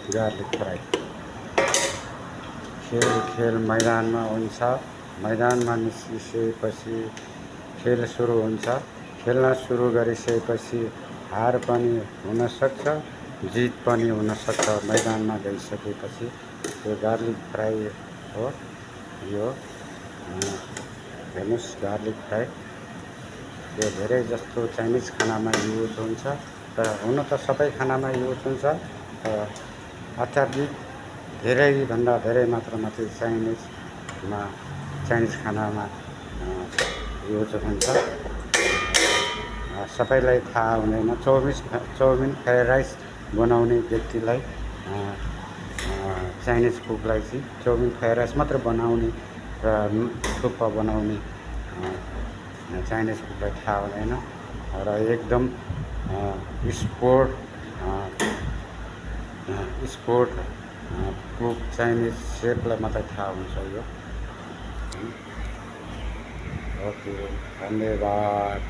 Garlic fry. खेल मैदानमा हुन्छ। मैदानमा निस्किसकेपछि खेल सुरु हुन्छ। खेल्न सुरु गरिसकेपछि हार पनि हुनसक्छ, जित पनि हुनसक्छ। मैदानमा गइसकेपछि त्यो गार्लिक फ्राई हो। यो हेर्नुहोस् गार्लिक फ्राई यो धेरै जस्तो चाइनिज खानामा युज हुन्छ। तर हुन त सबै खानामा युज हुन्छ, तर अत्याधिक धेरैभन्दा धेरै मात्रामा चाहिँ चाइनिज खानामा युज हुन्छ। सबैलाई थाहा हुँदैन। चाउमिन फ्राइड राइस बनाउने व्यक्तिलाई, चाइनिज कुकलाई चाहिँ चाउमिन फ्राइड राइस मात्र बनाउने र थुक्पा बनाउने चाइनिज कुकलाई थाहा हुँदैन। र एकदम स्पोर्ट कुक चाइनिज सेफलाई मात्रै थाहा हुन्छ यो। ओके, धन्यवाद।